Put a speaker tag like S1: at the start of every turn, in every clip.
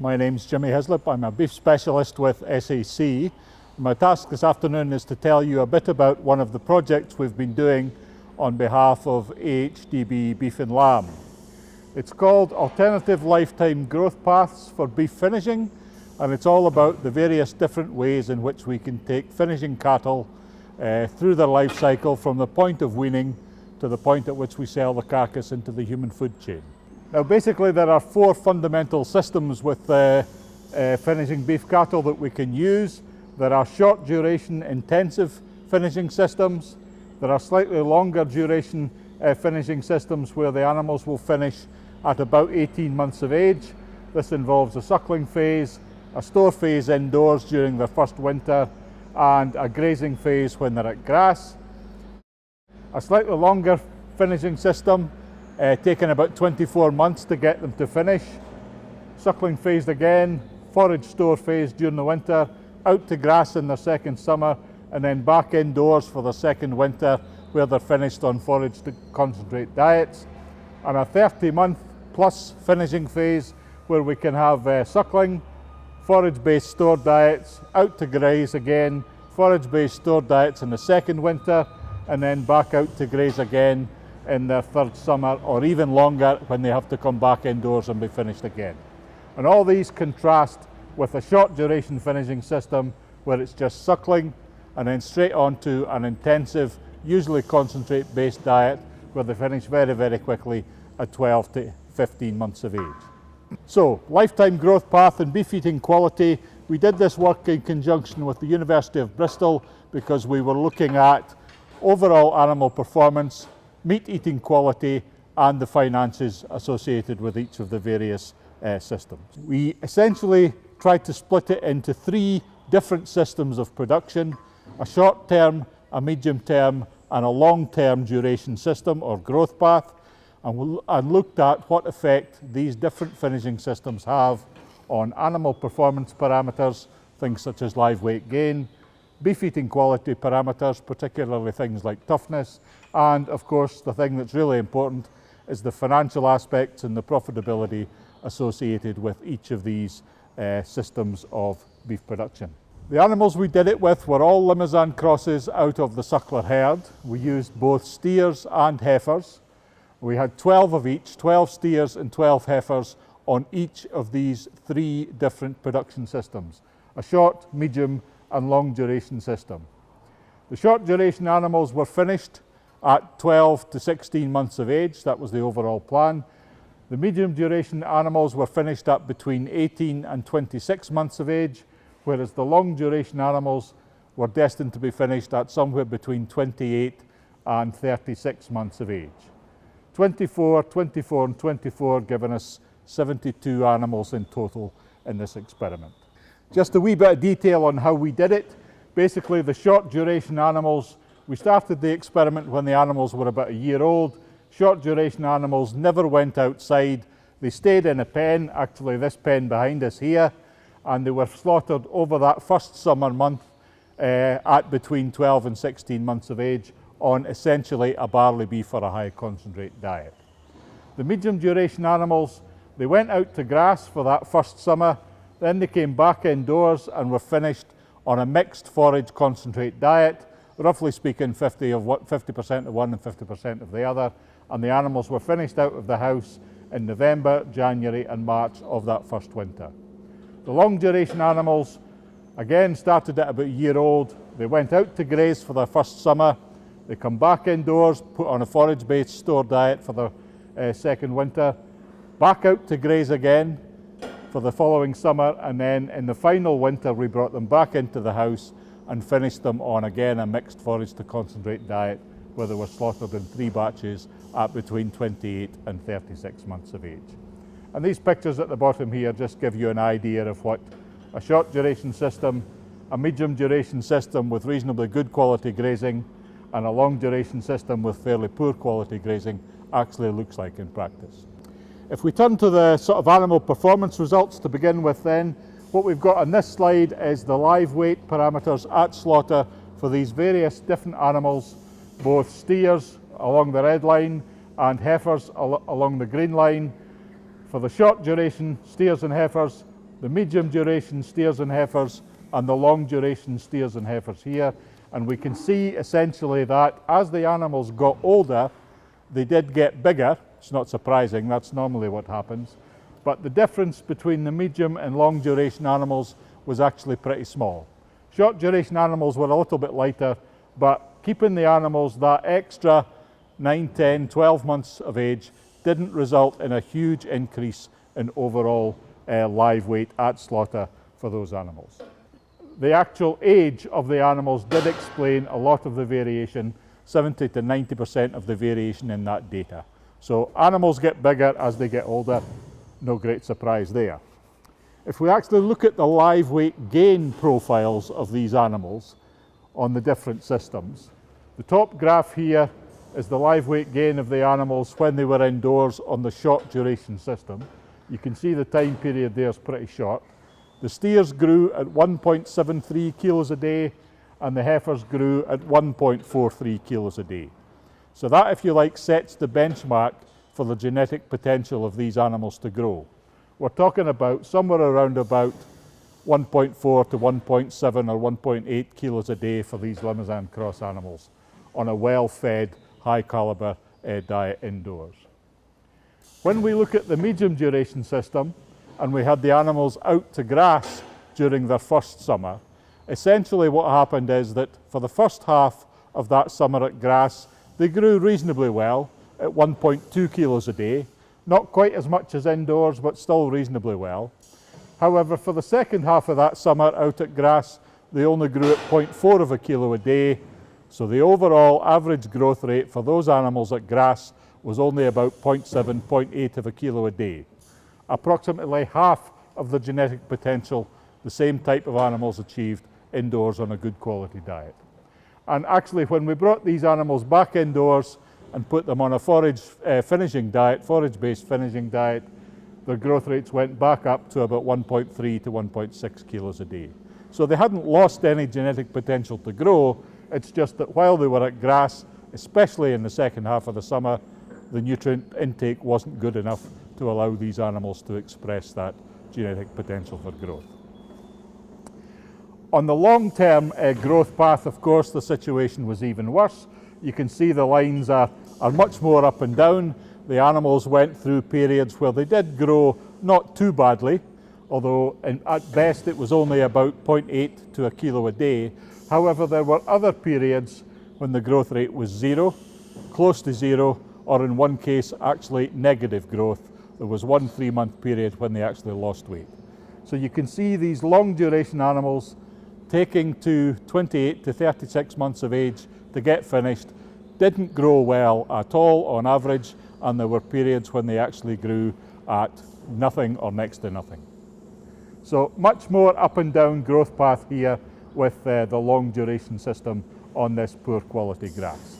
S1: My name's Jimmy Hyslop. I'm a beef specialist with SAC. My task this afternoon is to tell you a bit about one of the projects we've been doing on behalf of AHDB Beef and Lamb. It's called Alternative Lifetime Growth Paths for Beef Finishing, and it's all about the various different ways in which we can take finishing cattle through their life cycle from the point of weaning to the point at which we sell the carcass into the human food chain. Now basically there are four fundamental systems with finishing beef cattle that we can use. There are short duration intensive finishing systems. There are slightly longer duration finishing systems where the animals will finish at about 18 months of age. This involves a suckling phase, a store phase indoors during their first winter, and a grazing phase when they're at grass. A slightly longer finishing system, taking about 24 months to get them to finish. Suckling phase again, forage store phase during the winter, out to grass in their second summer, and then back indoors for their second winter where they're finished on forage to concentrate diets. And a 30-month plus finishing phase where we can have suckling, forage-based store diets, out to graze again, forage-based store diets in the second winter, and then back out to graze again in their third summer, or even longer when they have to come back indoors and be finished again. And all these contrast with a short duration finishing system where it's just suckling and then straight on to an intensive, usually concentrate based diet where they finish very, very quickly at 12 to 15 months of age. So, lifetime growth path and beef eating quality. We did this work in conjunction with the University of Bristol because we were looking at overall animal performance, meat eating quality, and the finances associated with each of the various systems. We essentially tried to split it into three different systems of production: a short term, a medium term, and a long term duration system or growth path, and looked at what effect these different finishing systems have on animal performance parameters, things such as live weight gain, beef eating quality parameters, particularly things like toughness, and of course the thing that's really important is the financial aspects and the profitability associated with each of these systems of beef production. The animals we did it with were all Limousin crosses out of the suckler herd. We used both steers and heifers. We had 12 of each, 12 steers and 12 heifers on each of these three different production systems: a short, medium, and long duration system. The short duration animals were finished at 12 to 16 months of age. That was the overall plan. The medium duration animals were finished at between 18 and 26 months of age, whereas the long duration animals were destined to be finished at somewhere between 28 and 36 months of age. 24, 24 and 24 giving us 72 animals in total in this experiment. Just a wee bit of detail on how we did it. Basically, the short duration animals, we started the experiment when the animals were about a year old. Short duration animals never went outside. They stayed in a pen, actually this pen behind us here, and they were slaughtered over that first summer month at between 12 and 16 months of age on essentially a barley beef or a high concentrate diet. The medium duration animals, they went out to grass for that first summer. Then they came back indoors and were finished on a mixed forage concentrate diet, roughly speaking 50% of one and 50% of the other, and the animals were finished out of the house in November, January and March of that first winter. The long duration animals, again, started at about a year old. They went out to graze for their first summer. They come back indoors, put on a forage-based store diet for their second winter, back out to graze again for the following summer, and then in the final winter we brought them back into the house and finished them on again a mixed forage to concentrate diet where they were slaughtered in 3 batches at between 28 and 36 months of age. And these pictures at the bottom here just give you an idea of what a short duration system, a medium duration system with reasonably good quality grazing, and a long duration system with fairly poor quality grazing actually looks like in practice. If we turn to the sort of animal performance results to begin with then, what we've got on this slide is the live weight parameters at slaughter for these various different animals, both steers along the red line and heifers along the green line. For the short duration steers and heifers, the medium duration steers and heifers and the long duration steers and heifers here. And we can see essentially that as the animals got older, they did get bigger. It's not surprising, that's normally what happens. But the difference between the medium and long duration animals was actually pretty small. Short duration animals were a little bit lighter, but keeping the animals that extra 9, 10, 12 months of age didn't result in a huge increase in overall live weight at slaughter for those animals. The actual age of the animals did explain a lot of the variation, 70 to 90% of the variation in that data. So animals get bigger as they get older, no great surprise there. If we actually look at the live weight gain profiles of these animals on the different systems, the top graph here is the live weight gain of the animals when they were indoors on the short duration system. You can see the time period there is pretty short. The steers grew at 1.73 kilos a day and the heifers grew at 1.43 kilos a day. So that, if you like, sets the benchmark for the genetic potential of these animals to grow. We're talking about somewhere around about 1.4 to 1.7 or 1.8 kilos a day for these Limousin cross animals on a well-fed, high-caliber diet indoors. When we look at the medium duration system, and we had the animals out to grass during their first summer, essentially what happened is that for the first half of that summer at grass, they grew reasonably well at 1.2 kilos a day, not quite as much as indoors, but still reasonably well. However, for the second half of that summer out at grass, they only grew at 0.4 of a kilo a day. So the overall average growth rate for those animals at grass was only about 0.7, 0.8 of a kilo a day. Approximately half of the genetic potential the same type of animals achieved indoors on a good quality diet. And actually, when we brought these animals back indoors and put them on a forage-based finishing diet, their growth rates went back up to about 1.3 to 1.6 kilos a day. So they hadn't lost any genetic potential to grow, it's just that while they were at grass, especially in the second half of the summer, the nutrient intake wasn't good enough to allow these animals to express that genetic potential for growth. On the long-term growth path, of course, the situation was even worse. You can see the lines are much more up and down. The animals went through periods where they did grow not too badly, although at best it was only about 0.8 to a kilo a day. However, there were other periods when the growth rate was zero, close to zero, or in one case actually negative growth. There was one 3-month period when they actually lost weight. So you can see these long duration animals taking to 28 to 36 months of age to get finished didn't grow well at all on average, and there were periods when they actually grew at nothing or next to nothing. So much more up and down growth path here with the long duration system on this poor quality grass.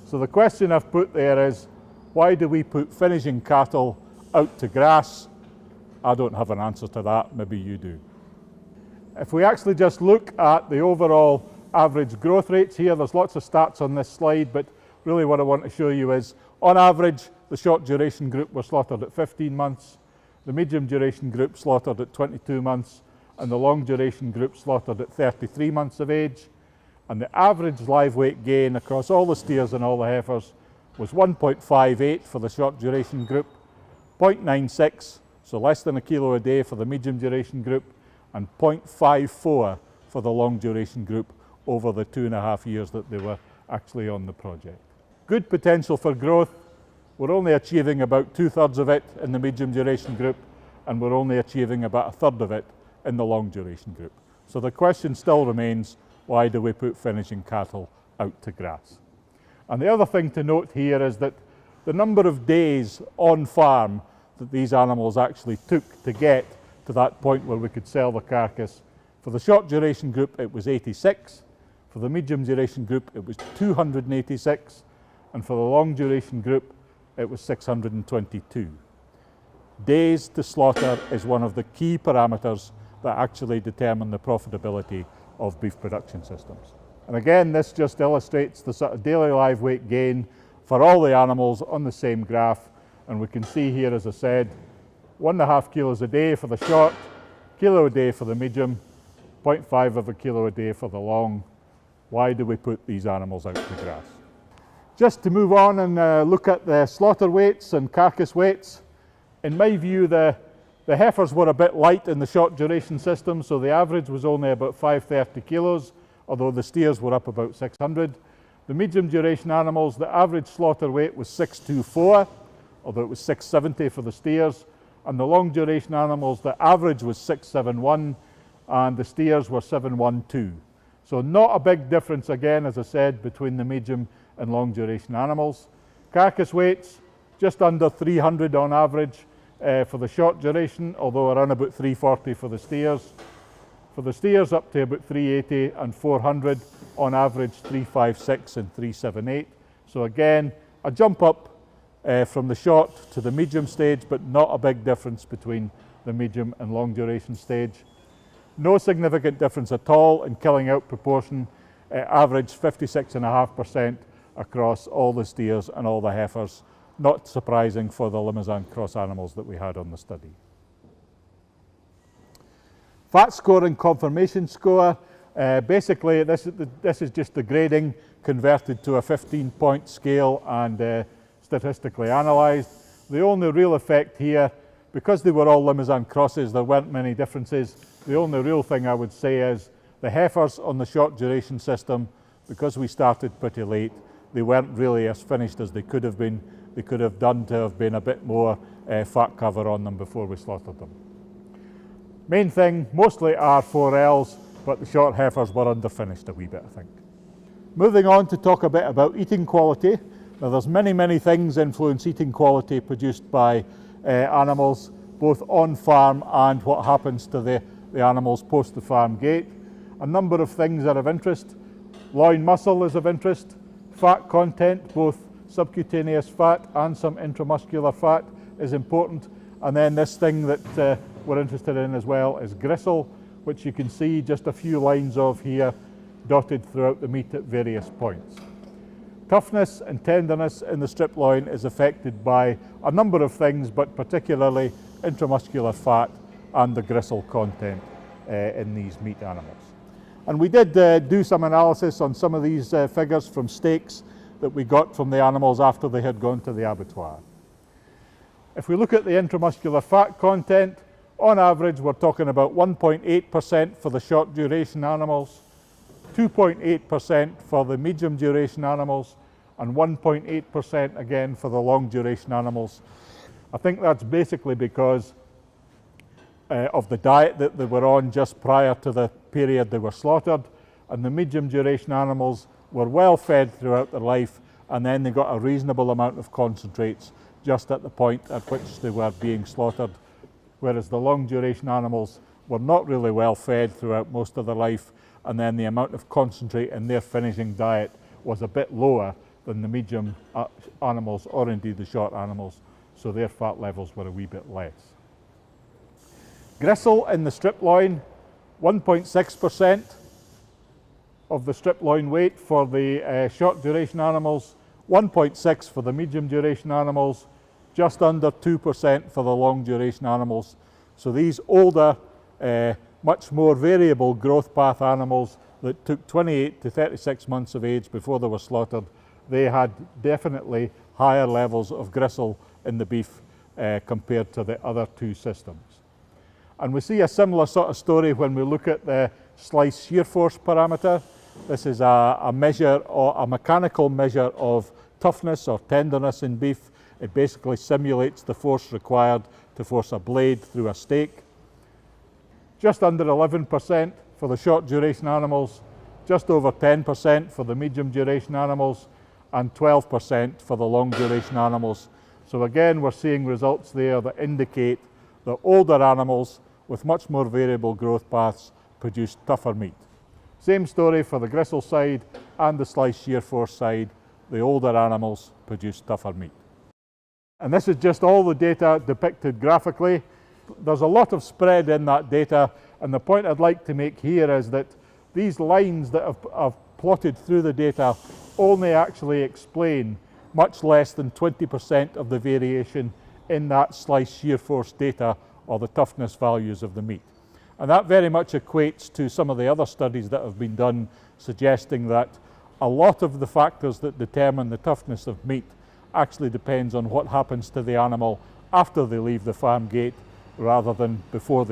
S1: So the question I've put there is, why do we put finishing cattle out to grass? I don't have an answer to that, maybe you do. If we actually just look at the overall average growth rates here, there's lots of stats on this slide, but really what I want to show you is, on average, the short duration group were slaughtered at 15 months, the medium duration group slaughtered at 22 months, and the long duration group slaughtered at 33 months of age. And the average live weight gain across all the steers and all the heifers was 1.58 for the short duration group, 0.96, so less than a kilo a day for the medium duration group, and 0.54 for the long duration group over the 2.5 years that they were actually on the project. Good potential for growth. We're only achieving about 2/3 of it in the medium duration group, and we're only achieving about 1/3 of it in the long duration group. So the question still remains, why do we put finishing cattle out to grass? And the other thing to note here is that the number of days on farm that these animals actually took to get to that point where we could sell the carcass, for the short duration group it was 86, for the medium duration group it was 286, and for the long duration group it was 622. Days to slaughter is one of the key parameters that actually determine the profitability of beef production systems. And again, this just illustrates the sort of daily live weight gain for all the animals on the same graph. And we can see here, as I said, 1.5 kilos a day for the short, kilo a day for the medium, 0.5 of a kilo a day for the long. Why do we put these animals out to grass? Just to move on and look at the slaughter weights and carcass weights. In my view, the heifers were a bit light in the short duration system, so the average was only about 530 kilos, although the steers were up about 600. The medium duration animals, the average slaughter weight was 624, although it was 670 for the steers. And the long duration animals, the average was 671, and the steers were 712. So not a big difference again, as I said, between the medium and long duration animals. Carcass weights, just under 300 on average for the short duration, although around about 340 for the steers. For the steers up to about 380 and 400, on average 356 and 378. So again, a jump up from the short to the medium stage, but not a big difference between the medium and long duration stage. No significant difference at all in killing out proportion, average 56.5% across all the steers and all the heifers. Not surprising for the Limousin cross animals that we had on the study. Fat score and conformation score. Basically, this is just the grading converted to a 15-point scale and statistically analysed. The only real effect here, because they were all Limousin crosses, there weren't many differences. The only real thing I would say is the heifers on the short duration system, because we started pretty late, they weren't really as finished as they could have been. They could have done to have been a bit more fat cover on them before we slaughtered them. Main thing, mostly R4Ls, but the short heifers were underfinished a wee bit, I think. Moving on to talk a bit about eating quality. Now there's many things influence eating quality produced by animals, both on farm and what happens to the animals post the farm gate. A number of things are of interest. Loin muscle is of interest. Fat content, both subcutaneous fat and some intramuscular fat, is important. And then this thing that we're interested in as well is gristle, which you can see just a few lines of here dotted throughout the meat at various points. Toughness and tenderness in the strip loin is affected by a number of things, but particularly intramuscular fat and the gristle content in these meat animals. And we did do some analysis on some of these figures from steaks that we got from the animals after they had gone to the abattoir. If we look at the intramuscular fat content, on average we're talking about 1.8% for the short duration animals, 2.8% for the medium duration animals, and 1.8% again for the long duration animals. I think that's basically because of the diet that they were on just prior to the period they were slaughtered, and the medium duration animals were well fed throughout their life, and then they got a reasonable amount of concentrates just at the point at which they were being slaughtered, whereas the long duration animals were not really well fed throughout most of their life, and then the amount of concentrate in their finishing diet was a bit lower than the medium animals or indeed the short animals, so their fat levels were a wee bit less. Gristle in the strip loin, 1.6% of the strip loin weight for the short duration animals, 1.6 for the medium duration animals, just under 2% for the long duration animals. So these older, much more variable growth path animals that took 28 to 36 months of age before they were slaughtered, they had definitely higher levels of gristle in the beef compared to the other two systems. And we see a similar sort of story when we look at the slice shear force parameter. This is a measure, or a mechanical measure of toughness or tenderness in beef. It basically simulates the force required to force a blade through a steak. Just under 11% for the short duration animals, just over 10% for the medium duration animals, and 12% for the long duration animals. So again, we're seeing results there that indicate that older animals with much more variable growth paths produce tougher meat. Same story for the gristle side and the slice shear force side. The older animals produce tougher meat. And this is just all the data depicted graphically. There's a lot of spread in that data, and the point I'd like to make here is that these lines that I've plotted through the data only actually explain much less than 20% of the variation in that slice shear force data or the toughness values of the meat. And that very much equates to some of the other studies that have been done suggesting that a lot of the factors that determine the toughness of meat actually depends on what happens to the animal after they leave the farm gate rather than before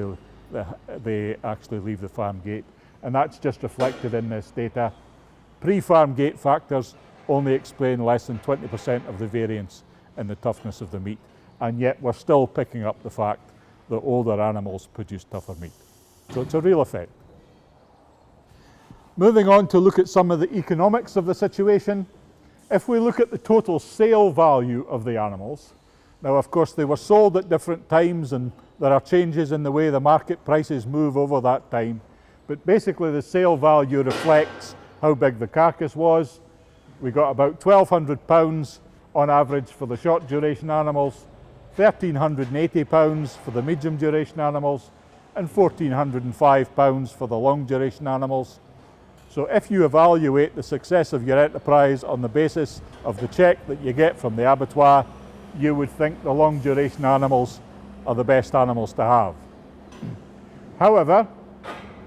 S1: they actually leave the farm gate. And that's just reflected in this data. Pre-farm gate factors only explain less than 20% of the variance in the toughness of the meat. And yet we're still picking up the fact that older animals produce tougher meat. So it's a real effect. Moving on to look at some of the economics of the situation. If we look at the total sale value of the animals, now of course they were sold at different times and there are changes in the way the market prices move over that time, but basically the sale value reflects how big the carcass was. We got about £1,200 on average for the short duration animals, £1,380 for the medium duration animals, and £1,405 for the long duration animals. So if you evaluate the success of your enterprise on the basis of the check that you get from the abattoir, you would think the long duration animals are the best animals to have. However,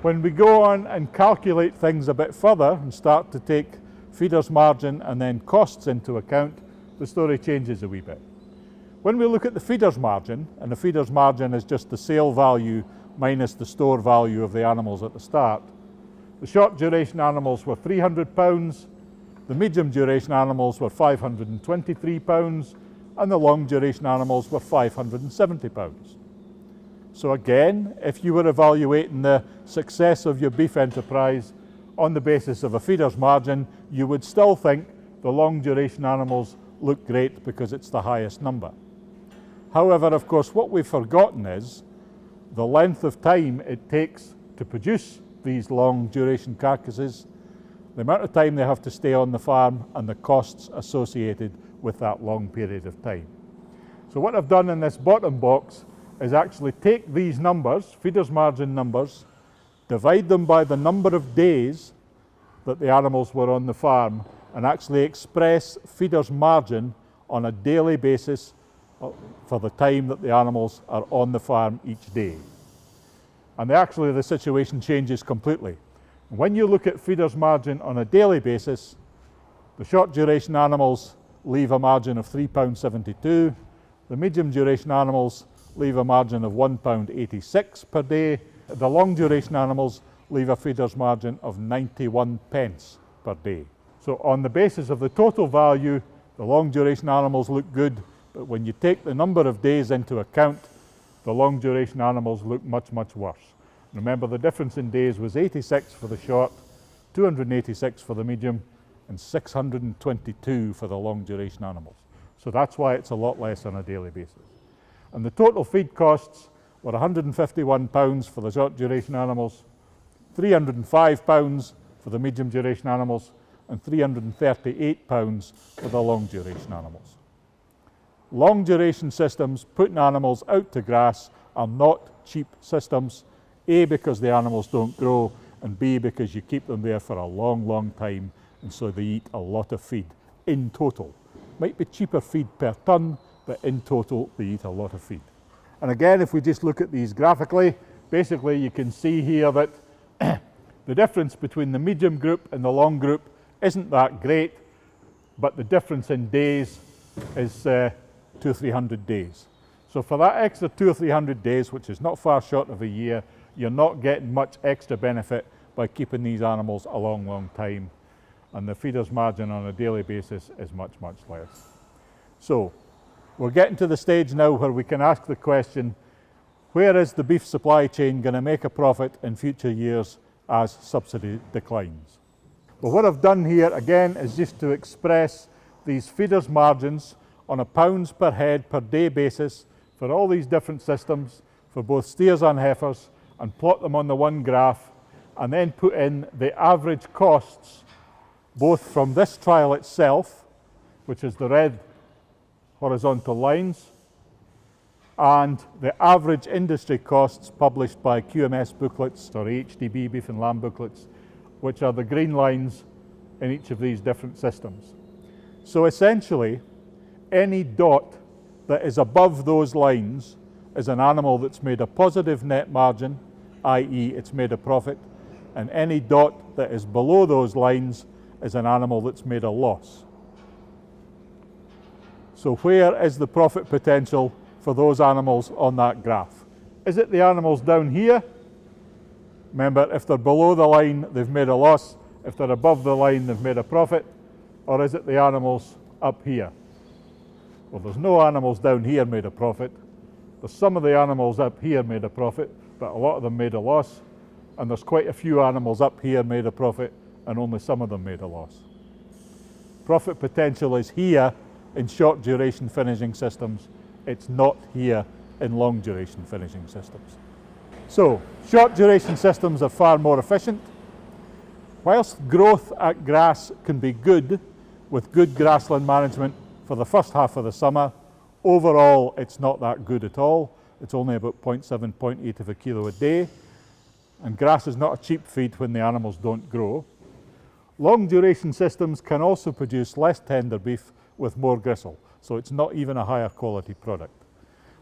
S1: when we go on and calculate things a bit further and start to take feeders margin and then costs into account, the story changes a wee bit. When we look at the feeders margin, and the feeders margin is just the sale value minus the store value of the animals at the start, the short duration animals were £300, the medium duration animals were £523, and the long duration animals were £570. So again, if you were evaluating the success of your beef enterprise on the basis of a feeders margin, you would still think the long duration animals look great because it's the highest number. However, of course, what we've forgotten is the length of time it takes to produce these long duration carcasses, the amount of time they have to stay on the farm, and the costs associated with that long period of time. So what I've done in this bottom box is actually take these numbers, feeders margin numbers, divide them by the number of days that the animals were on the farm, and actually express feeders margin on a daily basis for the time that the animals are on the farm each day. And actually the situation changes completely. When you look at feeders margin on a daily basis, the short duration animals leave a margin of £3.72, the medium duration animals leave a margin of £1.86 per day, the long duration animals leave a feeders margin of 91 pence per day. So on the basis of the total value, the long duration animals look good, but when you take the number of days into account, the long duration animals look much, much worse. Remember, the difference in days was 86 for the short, 286 for the medium, and 622 for the long duration animals. So that's why it's a lot less on a daily basis. And the total feed costs were £151 for the short duration animals, £305 for the medium duration animals, and £338 for the long duration animals. Long duration systems putting animals out to grass are not cheap systems, A, because the animals don't grow, and B, because you keep them there for a long, long time, and so they eat a lot of feed in total. Might be cheaper feed per tonne, but in total they eat a lot of feed. And again, if we just look at these graphically, basically you can see here that the difference between the medium group and the long group isn't that great, but the difference in days is 200 or 300 days. So for that extra 200 or 300 days, which is not far short of a year, you're not getting much extra benefit by keeping these animals a long, long time. And the feeders margin on a daily basis is much, much less. So we're getting to the stage now where we can ask the question, where is the beef supply chain going to make a profit in future years as subsidy declines? Well, what I've done here again is just to express these feeders margins on a pounds per head per day basis for all these different systems for both steers and heifers, and plot them on the one graph, and then put in the average costs both from this trial itself, which is the red horizontal lines, and the average industry costs published by QMS booklets or HDB beef and lamb booklets, which are the green lines in each of these different systems. So essentially, any dot that is above those lines is an animal that's made a positive net margin, i.e. it's made a profit, and any dot that is below those lines is an animal that's made a loss. So where is the profit potential for those animals on that graph? Is it the animals down here? Remember, if they're below the line, they've made a loss. If they're above the line, they've made a profit. Or is it the animals up here? Well, there's no animals down here made a profit. There's some of the animals up here made a profit, but a lot of them made a loss. And there's quite a few animals up here made a profit, and only some of them made a loss. Profit potential is here in short duration finishing systems. It's not here in long duration finishing systems. So, short duration systems are far more efficient. Whilst growth at grass can be good with good grassland management for the first half of the summer, overall it's not that good at all. It's only about 0.7, 0.8 of a kilo a day. And grass is not a cheap feed when the animals don't grow. Long duration systems can also produce less tender beef with more gristle, so it's not even a higher quality product.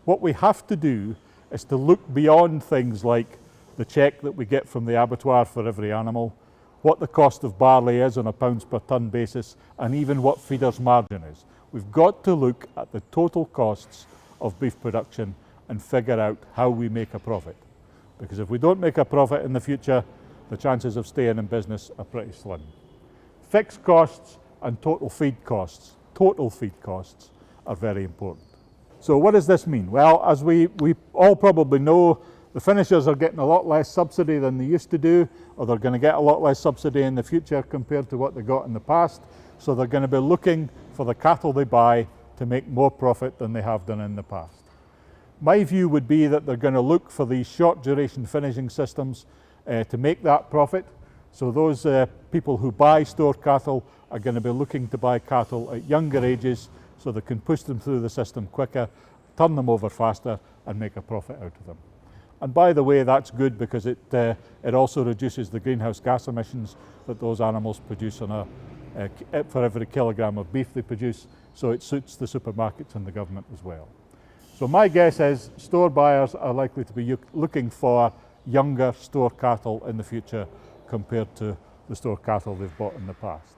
S1: What we have to do is to look beyond things like the check that we get from the abattoir for every animal, what the cost of barley is on a pounds per tonne basis, and even what feeder's margin is. We've got to look at the total costs of beef production and figure out how we make a profit. Because if we don't make a profit in the future, the chances of staying in business are pretty slim. Fixed costs and total feed costs are very important. So what does this mean? Well, as we all probably know, the finishers are getting a lot less subsidy than they used to do, or they're going to get a lot less subsidy in the future compared to what they got in the past. So they're going to be looking for the cattle they buy to make more profit than they have done in the past. My view would be that they're going to look for these short duration finishing systems to make that profit. So those people who buy store cattle are going to be looking to buy cattle at younger ages so they can push them through the system quicker, turn them over faster and make a profit out of them. And by the way, that's good because it also reduces the greenhouse gas emissions that those animals produce on for every kilogram of beef they produce, so it suits the supermarkets and the government as well. So my guess is store buyers are likely to be looking for younger store cattle in the future compared to the store cattle they've bought in the past.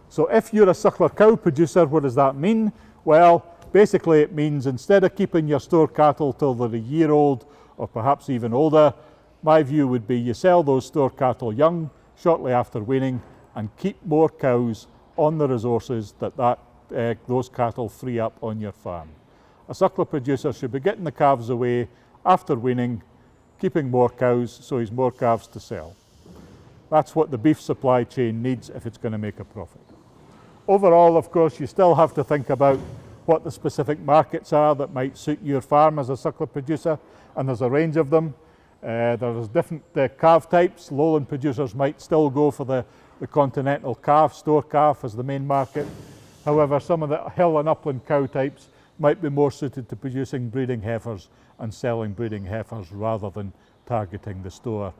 S1: So if you're a suckler cow producer, what does that mean? Well, basically it means instead of keeping your store cattle till they're a year old or perhaps even older, my view would be you sell those store cattle young, shortly after weaning, and keep more cows on the resources that those cattle free up on your farm. A suckler producer should be getting the calves away after weaning, keeping more cows so he's more calves to sell. That's what the beef supply chain needs if it's going to make a profit. Overall, of course, you still have to think about what the specific markets are that might suit your farm as a suckler producer, and there's a range of them. There's different calf types. Lowland producers might still go for the continental calf, store calf as the main market. However, some of the hill and upland cow types might be more suited to producing breeding heifers and selling breeding heifers rather than targeting the store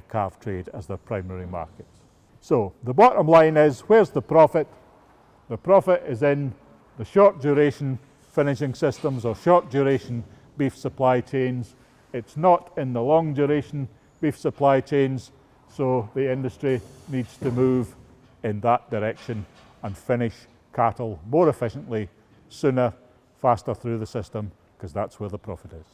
S1: calf trade as their primary markets. So the bottom line is, where's the profit? The profit is in the short duration finishing systems or short duration beef supply chains. It's not in the long duration beef supply chains, so the industry needs to move in that direction and finish cattle more efficiently, sooner, faster through the system, because that's where the profit is.